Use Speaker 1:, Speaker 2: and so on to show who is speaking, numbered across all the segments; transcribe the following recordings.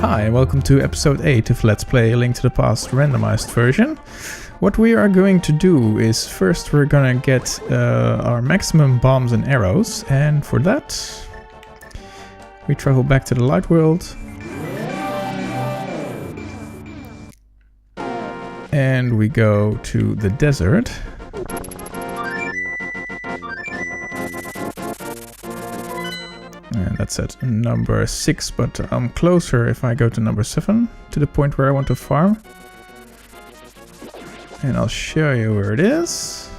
Speaker 1: Hi and welcome to episode 8 of Let's Play A Link to the Past randomized version. What we are going to do is first we're gonna get our maximum bombs and arrows, and for that we travel back to the light world and we go to the desert. And that's at number 6, but I'm closer if I go to number 7, to the point where I want to farm. And I'll show you where it is.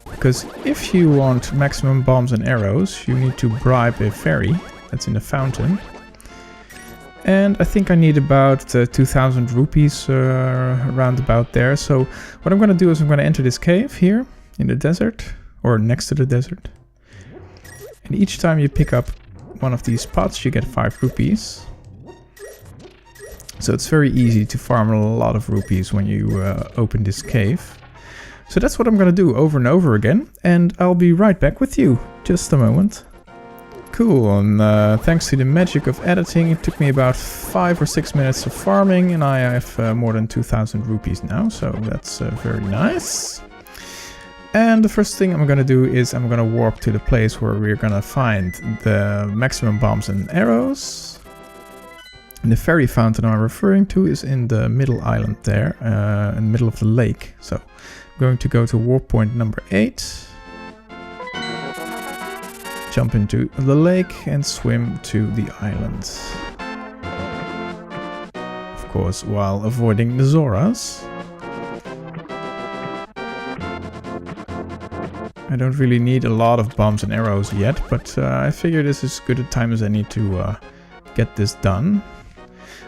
Speaker 1: Because if you want maximum bombs and arrows, you need to bribe a fairy that's in the fountain. And I think I need about 2000 rupees around about there. So what I'm going to do is I'm going to enter this cave here in the desert, or next to the desert. And each time you pick up one of these pots, you get 5 rupees. So it's very easy to farm a lot of rupees when you open this cave. So that's what I'm going to do over and over again. And I'll be right back with you. Just a moment. Cool, and thanks to the magic of editing, it took me about 5 or 6 minutes of farming. And I have more than 2000 rupees now, so that's very nice. And the first thing I'm going to do is I'm going to warp to the place where we're going to find the maximum bombs and arrows. And the fairy fountain I'm referring to is in the middle island there, in the middle of the lake. So I'm going to go to warp point number 8. Jump into the lake and swim to the island. Of course, while avoiding the Zoras. I don't really need a lot of bombs and arrows yet, but I figure this is as good a time as any to get this done.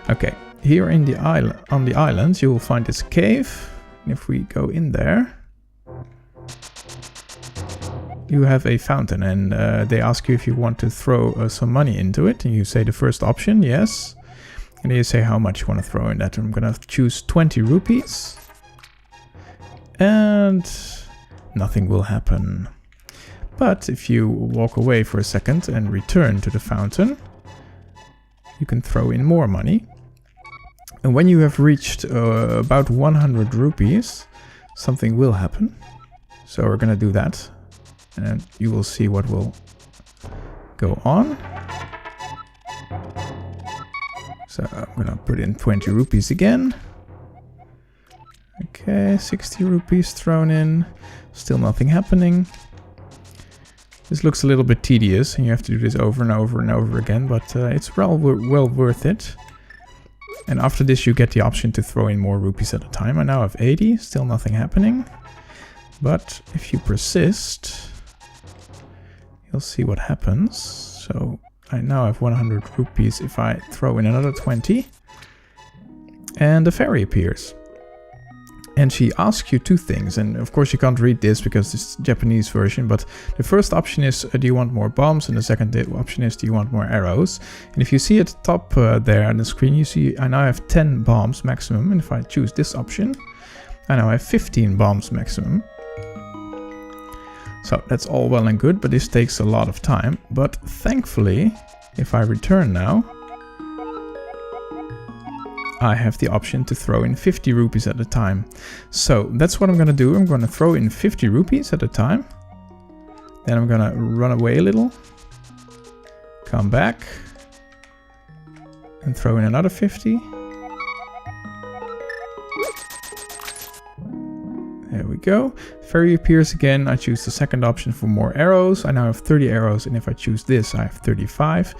Speaker 1: Okay, here in the on the island you will find this cave. And if we go in there, you have a fountain, and they ask you if you want to throw some money into it, and you say the first option, yes. And then you say how much you want to throw in that. I'm gonna choose 20 rupees. And nothing will happen. But if you walk away for a second and return to the fountain, you can throw in more money. And when you have reached about 100 rupees, something will happen. So we're gonna do that, and you will see what will go on. So I'm gonna put in 20 rupees again. Okay, 60 rupees thrown in. Still nothing happening. This looks a little bit tedious, and you have to do this over and over and over again, but it's well worth it. And after this you get the option to throw in more rupees at a time. I now have 80, still nothing happening. But if you persist, you'll see what happens. So I now have 100 rupees if I throw in another 20. And the fairy appears. And she asks you 2 things, and of course you can't read this because it's the Japanese version, but the first option is do you want more bombs, and the second option is do you want more arrows. And if you see at the top there on the screen, you see I now have 10 bombs maximum, and if I choose this option, I now have 15 bombs maximum. So that's all well and good, but this takes a lot of time. But thankfully, if I return now, I have the option to throw in 50 rupees at a time. So that's what I'm going to do. I'm going to throw in 50 rupees at a time. Then I'm going to run away a little. Come back. And throw in another 50. There we go. Fairy appears again. I choose the second option for more arrows. I now have 30 arrows, and if I choose this, I have 35.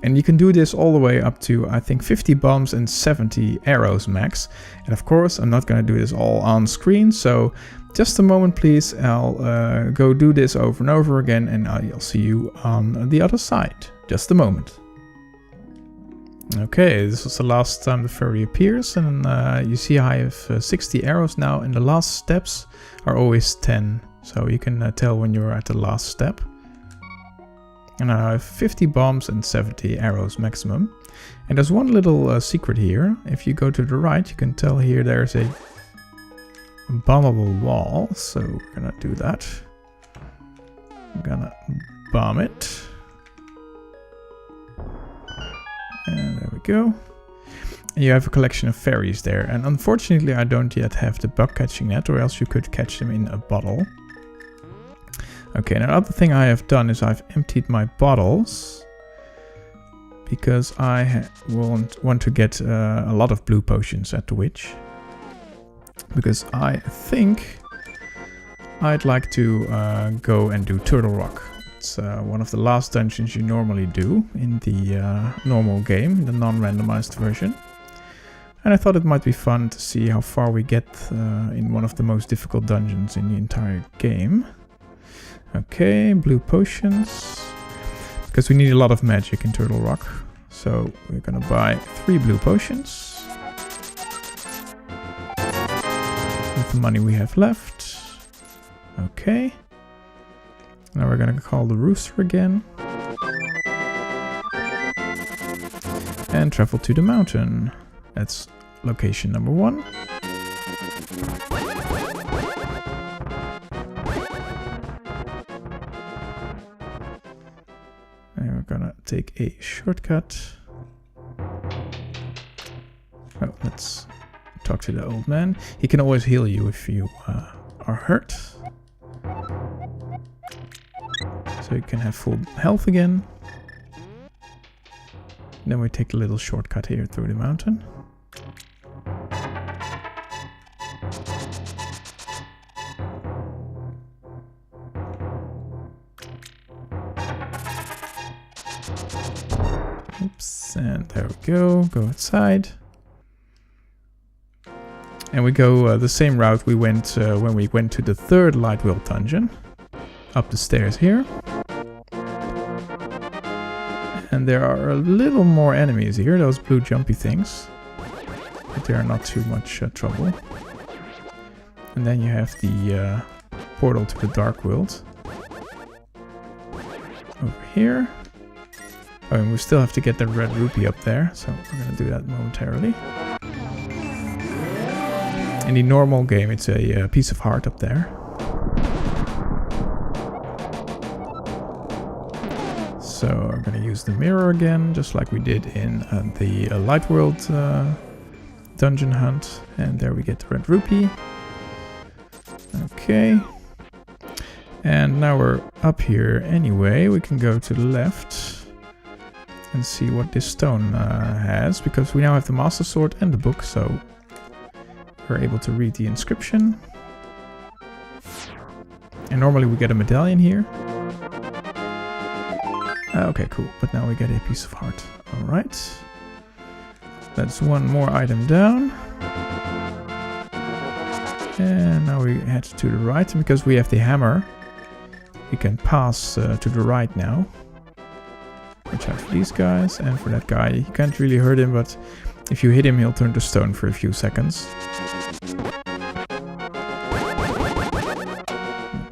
Speaker 1: And you can do this all the way up to, I think, 50 bombs and 70 arrows max. And of course, I'm not going to do this all on screen, so just a moment, please. I'll go do this over and over again, and I'll see you on the other side. Just a moment. Okay, this was the last time the fairy appears, and you see I have 60 arrows now, and the last steps are always 10, so you can tell when you're at the last step. And I have 50 bombs and 70 arrows maximum. And there's one little secret here. If you go to the right, you can tell here there's a bombable wall, so we're gonna do that. I'm gonna bomb it. go. And you have a collection of fairies there. And unfortunately, I don't yet have the bug catching net, or else you could catch them in a bottle. Okay, and another thing I have done is I've emptied my bottles. Because I want to get a lot of blue potions at the witch. Because I think I'd like to go and do Turtle Rock. It's one of the last dungeons you normally do in the normal game, the non-randomized version. And I thought it might be fun to see how far we get in one of the most difficult dungeons in the entire game. Okay, blue potions. Because we need a lot of magic in Turtle Rock. So we're gonna buy 3 blue potions. With the money we have left. Okay. Now we're gonna call the rooster again. And travel to the mountain. That's location number 1. And we're gonna take a shortcut. Oh, let's talk to the old man. He can always heal you if you are hurt. So you can have full health again. Then we take a little shortcut here through the mountain. Oops, and there we go. Go outside. And we go the same route we went when we went to the 3rd Light World dungeon. Up the stairs here. And there are a little more enemies here, those blue jumpy things. But they are not too much trouble. And then you have the portal to the Dark World. Over here. Oh, and we still have to get the red rupee up there, so we're going to do that momentarily. In the normal game, it's a piece of heart up there. So we're going to use the mirror again, just like we did in the Light World dungeon hunt. And there we get the red rupee. Okay. And now we're up here anyway. We can go to the left and see what this stone has, because we now have the Master Sword and the book, so we're able to read the inscription. And normally we get a medallion here. Okay, cool. But now we get a piece of heart. Alright. That's one more item down. And now we head to the right. And because we have the hammer, we can pass to the right now. Watch out for these guys. And for that guy, you can't really hurt him, but if you hit him, he'll turn to stone for a few seconds.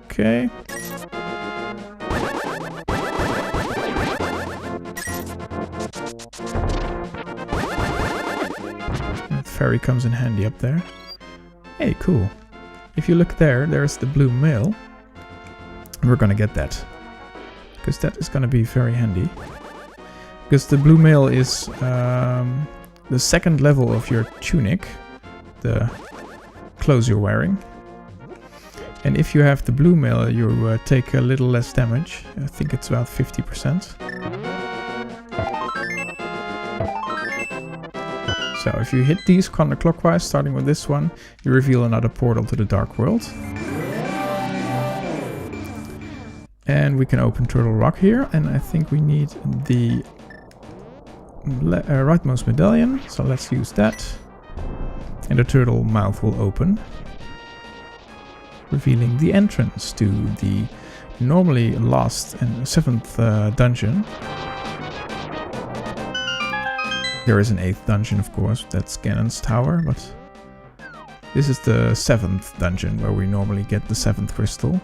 Speaker 1: Okay. Fairy comes in handy up there. Hey, cool. If you look there, there's the blue mail. We're gonna get that. Because that is gonna be very handy. Because the blue mail is the 2nd level of your tunic. The clothes you're wearing. And if you have the blue mail, you take a little less damage. I think it's about 50%. So if you hit these counterclockwise, starting with this one, you reveal another portal to the Dark World. And we can open Turtle Rock here, and I think we need the rightmost medallion, so let's use that. And the turtle mouth will open, revealing the entrance to the normally last and 7th dungeon. There is an 8th dungeon, of course, that's Ganon's Tower, but this is the 7th dungeon where we normally get the 7th crystal,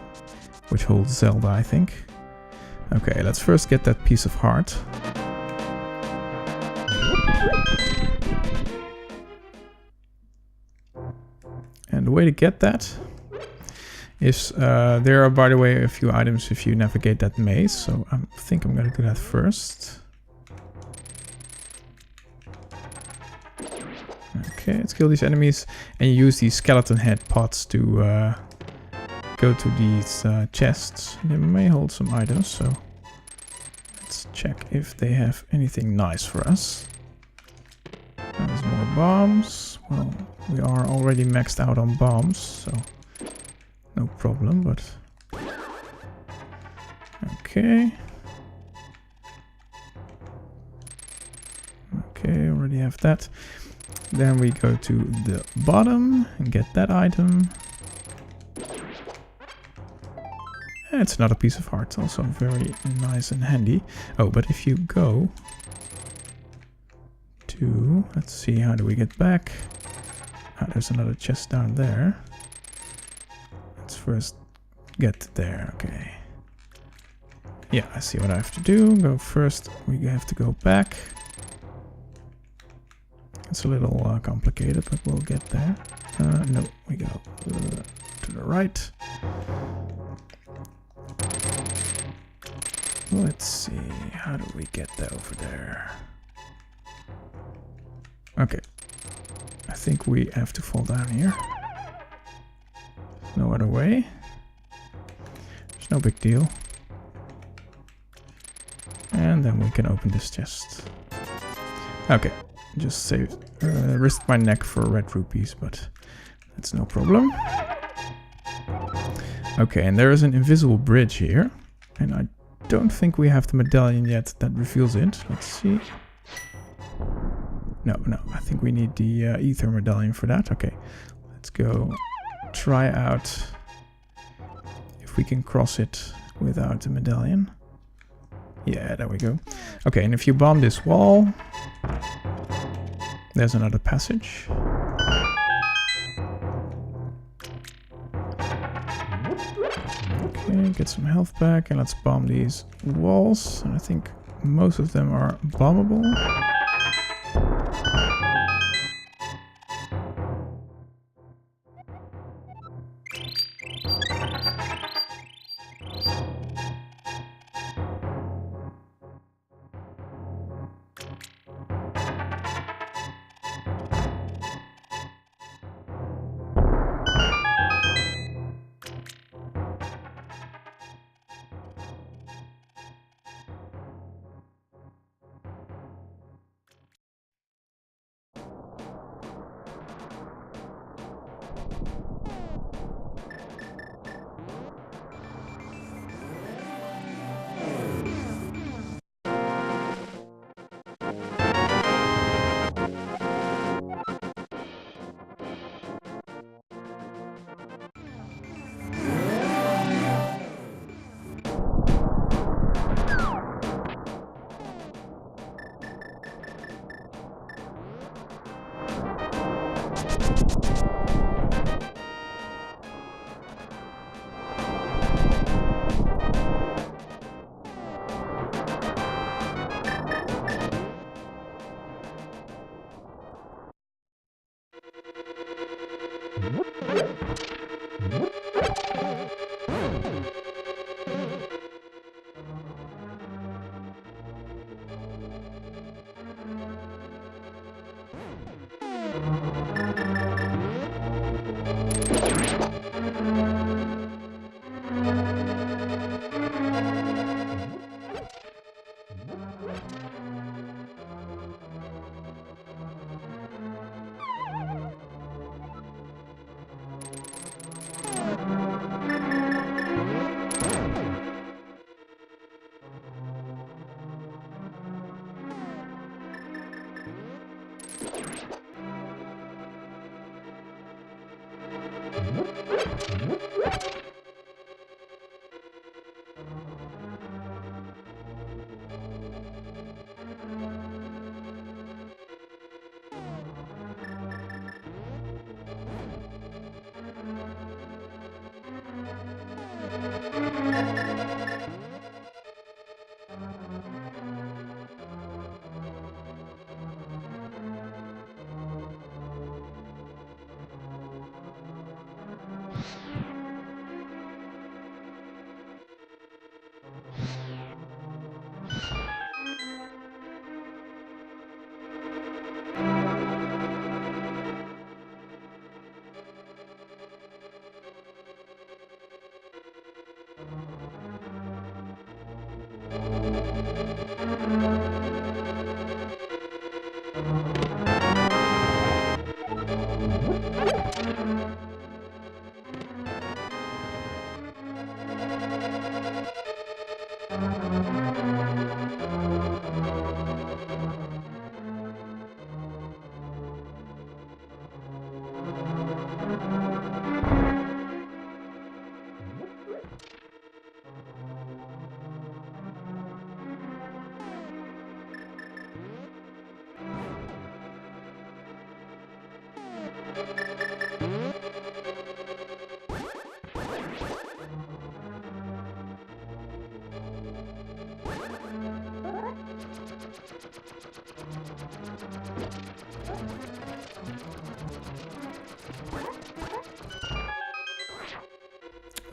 Speaker 1: which holds Zelda, I think. Okay, let's first get that piece of heart. And the way to get that is, there are, by the way, a few items if you navigate that maze, so I think I'm going to do that first. Okay, let's kill these enemies and use these skeleton head pots to go to these chests. They may hold some items, so let's check if they have anything nice for us. There's more bombs. Well, we are already maxed out on bombs, so no problem, but... Okay. Okay, already have that. Then we go to the bottom and get that item. And it's another piece of heart, also very nice and handy. Oh, but if you go to... Let's see, how do we get back? Ah, there's another chest down there. Let's first get there, okay. Yeah, I see what I have to do. Go first, we have to go back. It's a little complicated, but we'll get there. No, we go to the right. Let's see, how do we get there over there? Okay, I think we have to fall down here. No other way. There's no big deal. And then we can open this chest. Okay, just saved, risked my neck for red rupees, but that's no problem. Okay, and there is an invisible bridge here, and I don't think we have the medallion yet that reveals it. Let's see. No, I think we need the ether medallion for that. Okay, let's go try out if we can cross it without the medallion. Yeah, there we go. Okay, and if you bomb this wall, there's another passage. Okay, get some health back, and let's bomb these walls. And I think most of them are bombable.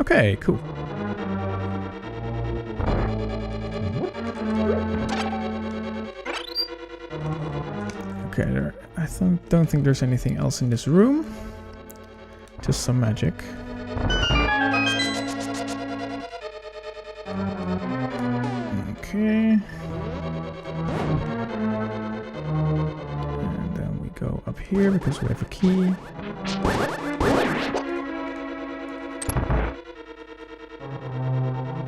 Speaker 1: Okay, cool. Okay, I don't think there's anything else in this room. Just some magic. Okay. And then we go up here because we have a key.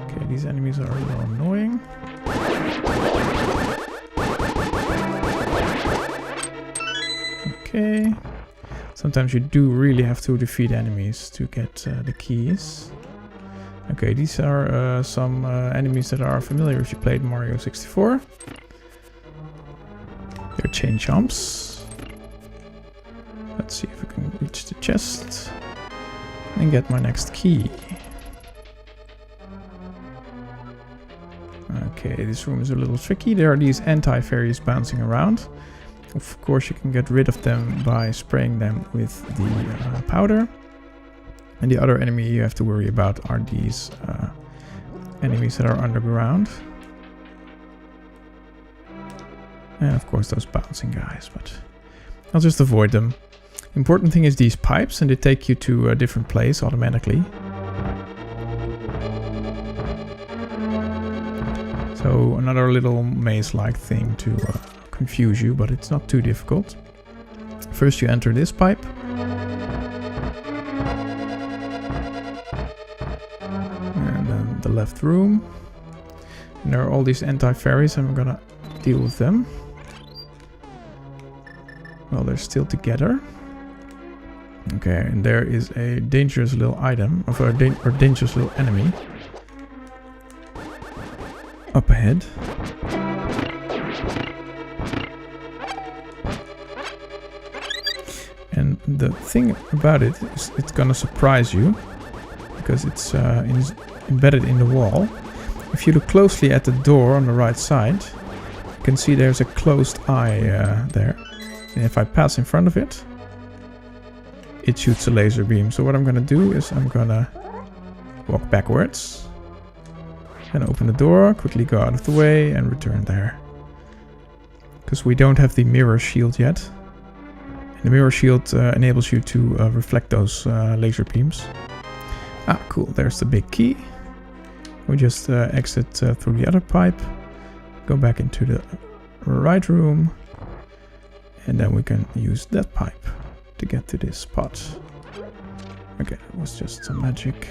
Speaker 1: Okay, these enemies are a little annoying. Okay. Sometimes you do really have to defeat enemies to get the keys. Okay, these are some enemies that are familiar if you played Mario 64. They're chain chomps. Let's see if we can reach the chest and get my next key. Okay, this room is a little tricky. There are these anti-fairies bouncing around. Of course, you can get rid of them by spraying them with the powder. And the other enemy you have to worry about are these enemies that are underground. And of course those bouncing guys, but I'll just avoid them. Important thing is these pipes, and they take you to a different place automatically. So another little maze-like thing to confuse you, but it's not too difficult. First you enter this pipe. And then the left room. And there are all these anti-fairies, and I'm gonna deal with them. Well, they're still together. Okay, and there is a dangerous little item, or dangerous little enemy up ahead. And the thing about it is it's gonna surprise you, because it's embedded in the wall. If you look closely at the door on the right side, you can see there's a closed eye there. And if I pass in front of it, it shoots a laser beam. So what I'm gonna do is I'm gonna walk backwards and open the door, quickly go out of the way and return there. Because we don't have the mirror shield yet. And the mirror shield enables you to reflect those laser beams. Ah, cool, there's the big key. We just exit through the other pipe, go back into the right room, and then we can use that pipe to get to this spot. Okay, that was just some magic.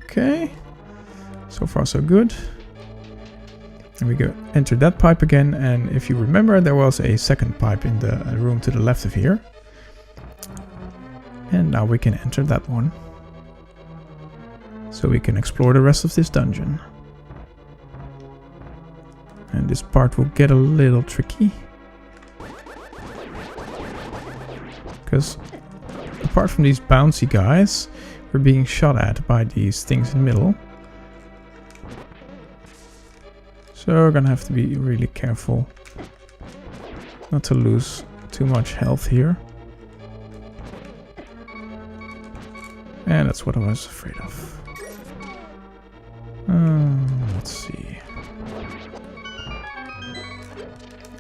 Speaker 1: Okay, so far so good. And we go enter that pipe again, and if you remember, there was a second pipe in the room to the left of here. And now we can enter that one. So we can explore the rest of this dungeon. And this part will get a little tricky. Because apart from these bouncy guys, we're being shot at by these things in the middle. So we're gonna have to be really careful not to lose too much health here. And that's what I was afraid of. Let's see.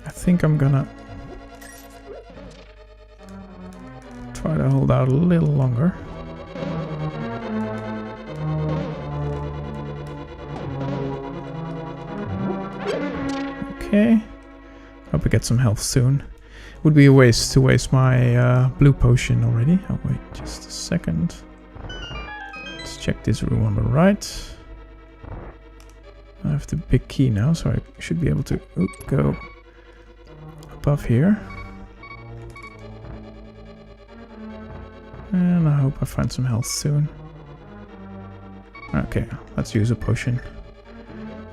Speaker 1: I think I'm gonna try to hold out a little longer. Okay. Hope I get some health soon. Would be a waste to waste my blue potion already. Oh wait, just a second. Let's check this room on the right. I have the big key now, so I should be able to go above here. And I hope I find some health soon. Okay, let's use a potion.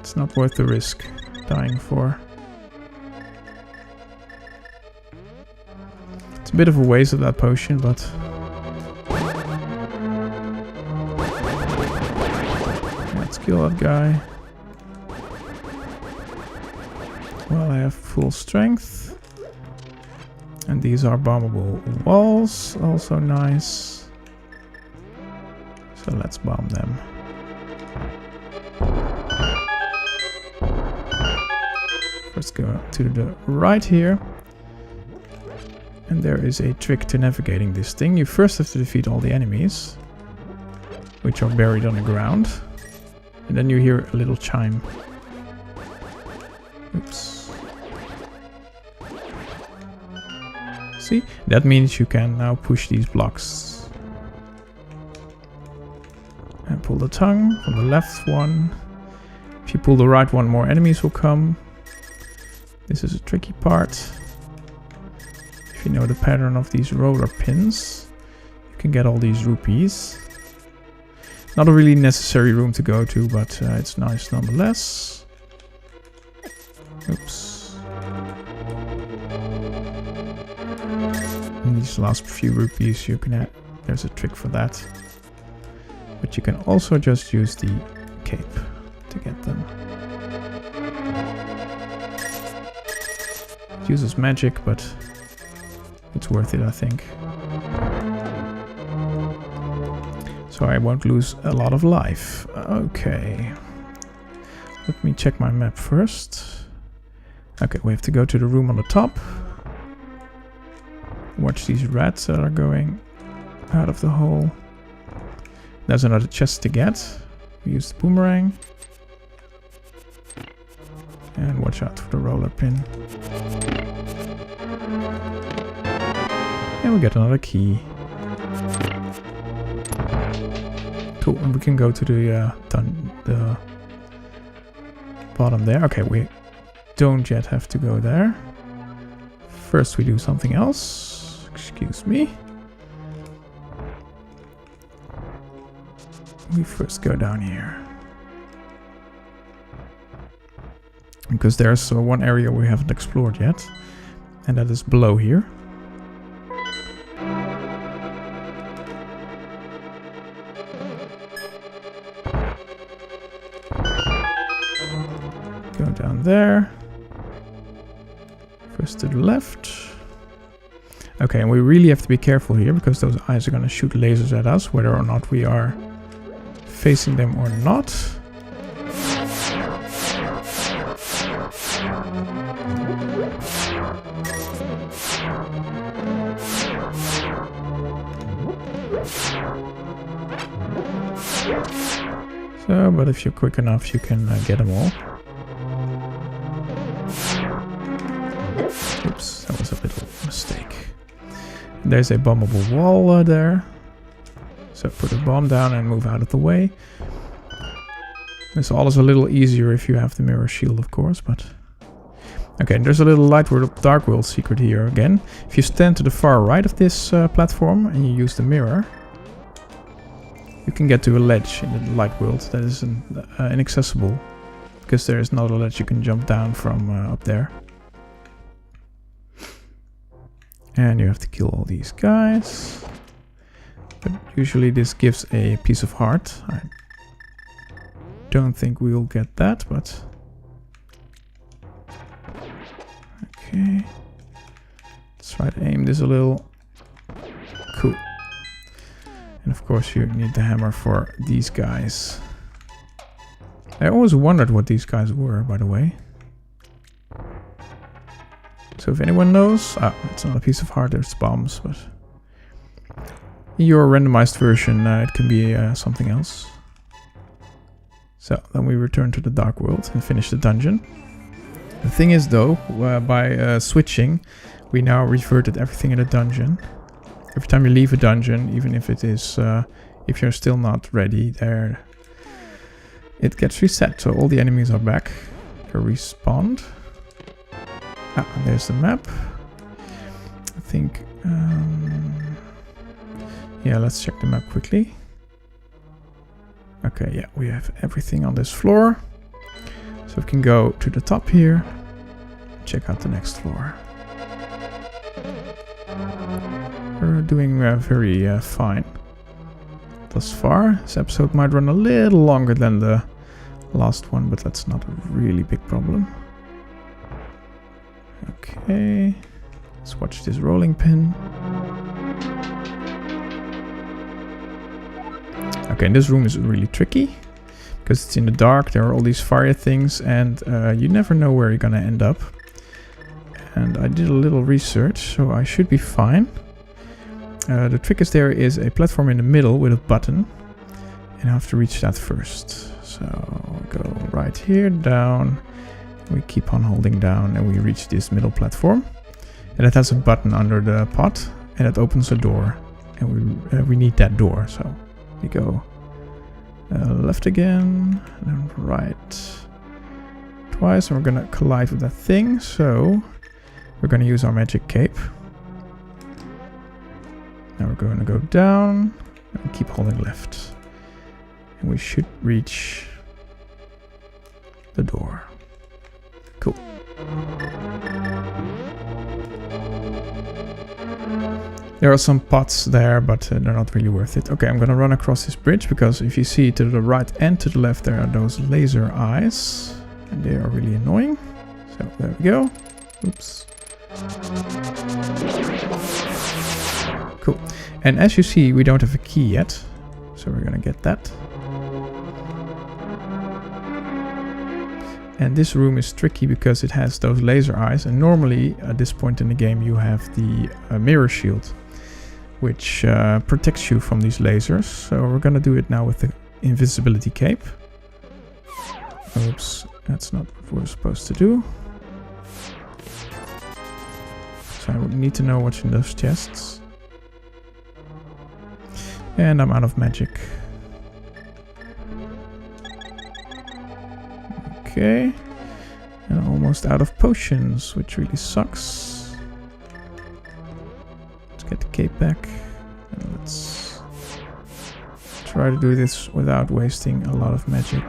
Speaker 1: It's not worth the risk dying for. It's a bit of a waste of that potion, but... let's kill that guy. Well, I have full strength. And these are bombable walls, also nice. So let's bomb them. Let's go to the right here. And there is a trick to navigating this thing. You first have to defeat all the enemies, which are buried on the ground. And then you hear a little chime. Oops. See? That means you can now push these blocks. And pull the tongue from the left one. If you pull the right one, more enemies will come. This is a tricky part. If you know the pattern of these roller pins, you can get all these rupees. Not a really necessary room to go to, but it's nice nonetheless. Oops. And these last few rupees you can add. There's a trick for that. But you can also just use the cape to get them. It uses magic, but it's worth it, I think. So I won't lose a lot of life. Okay. Let me check my map first. Okay, we have to go to the room on the top. Watch these rats that are going out of the hole. There's another chest to get. We use the boomerang. And watch out for the roller pin. And we get another key. Cool, and we can go to the bottom there. Okay, we don't yet have to go there. First we do something else. Excuse me. We first go down here. Because there's one area we haven't explored yet. And that is below here. Go down there. First to the left. Okay, and we really have to be careful here because those eyes are going to shoot lasers at us, whether or not we are facing them or not. So, but if you're quick enough, you can get them all. Oops, that was a little mistake. There's a bombable wall there. So put a bomb down and move out of the way. This all is a little easier if you have the mirror shield, of course, but... Okay, there's a little light world, dark world secret here again. If you stand to the far right of this platform and you use the mirror, you can get to a ledge in the light world that is inaccessible. Because there is not a ledge you can jump down from up there. And you have to kill all these guys. But usually this gives a piece of heart. I don't think we'll get that, but... Okay. Let's try to aim this a little. Cool. And of course you need the hammer for these guys. I always wondered what these guys were, by the way. So if anyone knows... Ah, it's not a piece of heart, there's bombs, but... In your randomized version, it can be something else. So, then we return to the dark world and finish the dungeon. The thing is though, by switching, we now reverted everything in a dungeon. Every time you leave a dungeon, even if it is, if you're still not ready there, it gets reset. So all the enemies are back. They're respawned. Ah, there's the map. I think, yeah, let's check the map quickly. Okay, yeah, we have everything on this floor. So we can go to the top here, check out the next floor. We're doing very fine thus far. This episode might run a little longer than the last one, but that's not a really big problem. Okay, let's watch this rolling pin. Okay, and this room is really tricky because it's in the dark. There are all these fire things, and you never know where you're gonna end up. And I did a little research, so I should be fine. The trick is there is a platform in the middle with a button, and I have to reach that first. So go right here, down. We keep on holding down, and we reach this middle platform. And it has a button under the pot, and it opens a door. And we need that door, so we go left again, and then right twice, and we're gonna collide with that thing. So we're gonna use our magic cape. Now we're going to go down and keep holding left. And we should reach the door. Cool. There are some pots there, but they're not really worth it. Okay, I'm going to run across this bridge because if you see to the right and to the left, there are those laser eyes. And they are really annoying. So there we go. Oops. Cool. And as you see, we don't have a key yet. So we're gonna get that. And this room is tricky because it has those laser eyes. And normally, at this point in the game, you have the mirror shield, which protects you from these lasers. So we're gonna do it now with the invisibility cape. Oops, that's not what we're supposed to do. So I would need to know what's in those chests. And I'm out of magic. Okay. And almost out of potions, which really sucks. Let's get the cape back. And let's try to do this without wasting a lot of magic.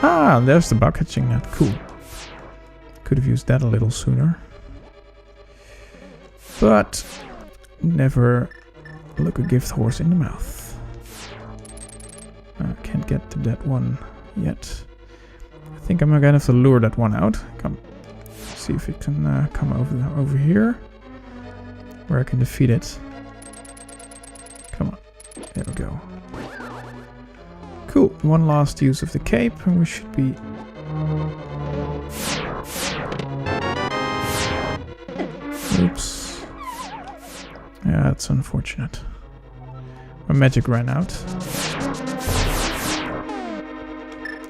Speaker 1: Ah, there's the bug catching net. Cool. Could have used that a little sooner. But never look a gift horse in the mouth. I can't get to that one yet. I think I'm gonna have to lure that one out. Come, see if it can come over here, where I can defeat it. Come on, there we go. Cool. One last use of the cape, and we should be. Oops. Yeah, that's unfortunate. My magic ran out.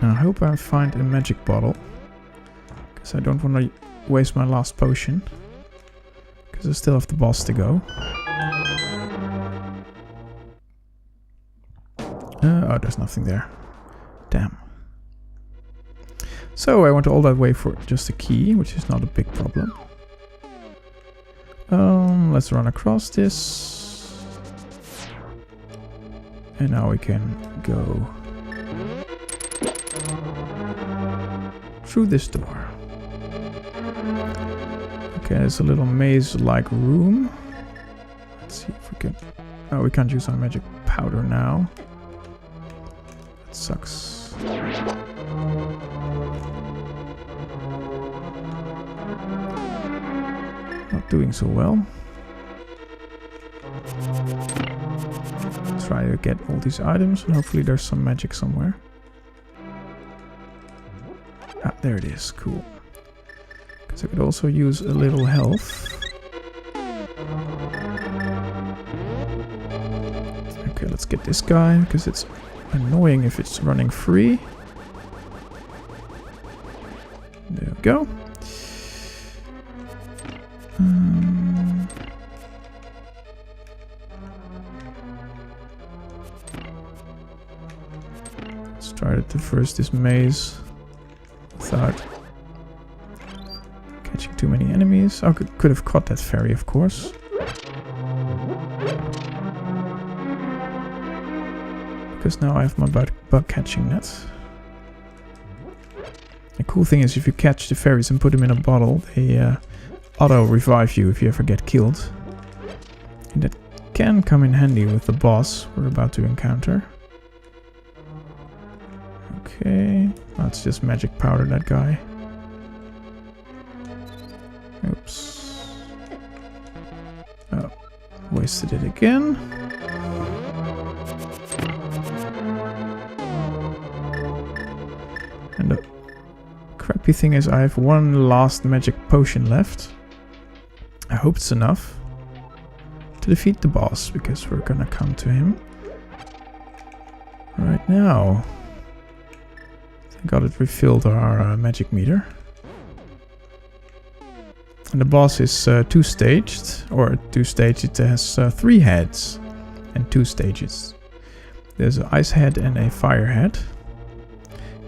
Speaker 1: I hope I find a magic bottle, because I don't want to waste my last potion, because I still have the boss to go. Oh, there's nothing there. Damn. So I went all that way for just a key, which is not a big problem. Let's run across this. And now we can go through this door. Okay, there's a little maze-like room. Let's see if we can... Oh, we can't use our magic powder now. That sucks. Not doing so well. Try to get all these items and hopefully there's some magic somewhere. Ah, there it is. Cool. Because I could also use a little health. Okay, let's get this guy, because it's annoying if it's running free. There we go. Let's try to traverse this maze without catching too many enemies. I could have caught that fairy, of course. Because now I have my bug catching net. The cool thing is if you catch the fairies and put them in a bottle, they auto revive you if you ever get killed. And that can come in handy with the boss we're about to encounter. Okay, let's just magic powder that guy. Oops. Oh, wasted it again. And the crappy thing is I have one last magic potion left. I hope it's enough to defeat the boss, because we're gonna come to him right now. Thank God it refilled our magic meter. And the boss is two-staged, or two-staged. It has 3 heads and 2 stages. There's an ice head and a fire head.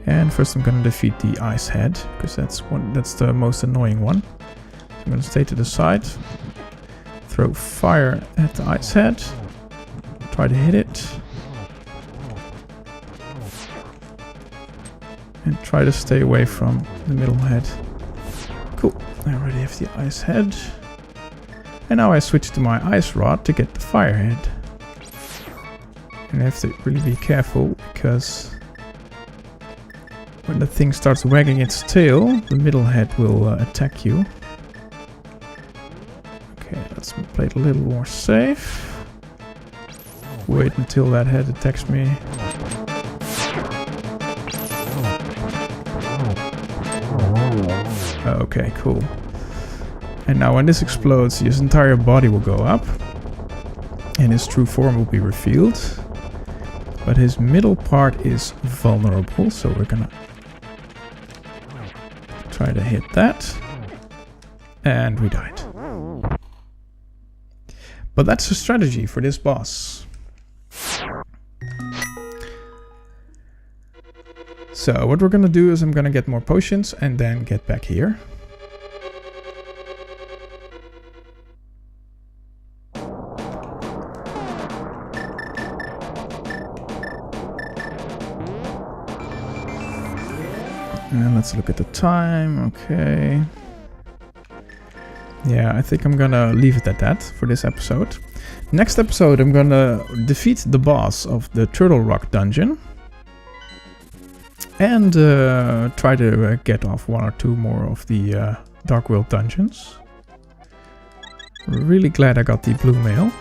Speaker 1: And first I'm gonna defeat the ice head, because that's the most annoying one. I'm gonna stay to the side, throw fire at the ice head, try to hit it, and try to stay away from the middle head. Cool, I already have the ice head. And now I switch to my ice rod to get the fire head. And I have to really be careful, because when the thing starts wagging its tail, the middle head will attack you. Okay, let's play it a little more safe. Wait until that head attacks me. Okay, cool. And now when this explodes, his entire body will go up. And his true form will be revealed. But his middle part is vulnerable, so we're gonna try to hit that. And we died. But that's the strategy for this boss. So what we're gonna do is I'm gonna get more potions and then get back here. And let's look at the time. Okay. Yeah, I think I'm gonna leave it at that for this episode. Next episode, I'm gonna defeat the boss of the Turtle Rock dungeon. And try to get off 1 or 2 more of the Dark World dungeons. Really glad I got the blue mail.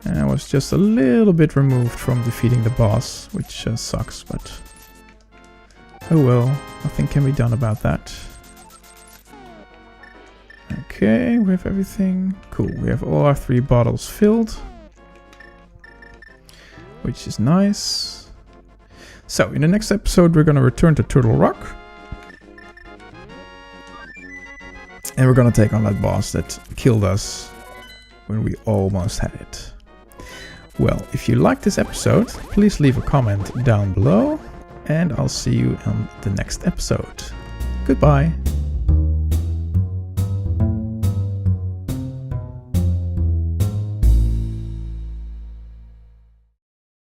Speaker 1: And I was just a little bit removed from defeating the boss, which sucks, but oh well, nothing can be done about that. Okay, we have everything. Cool, we have all our 3 bottles filled, which is nice. So, in the next episode we're gonna return to Turtle Rock. And we're gonna take on that boss that killed us when we almost had it. Well, if you liked this episode, please leave a comment down below. And I'll see you on the next episode. Goodbye.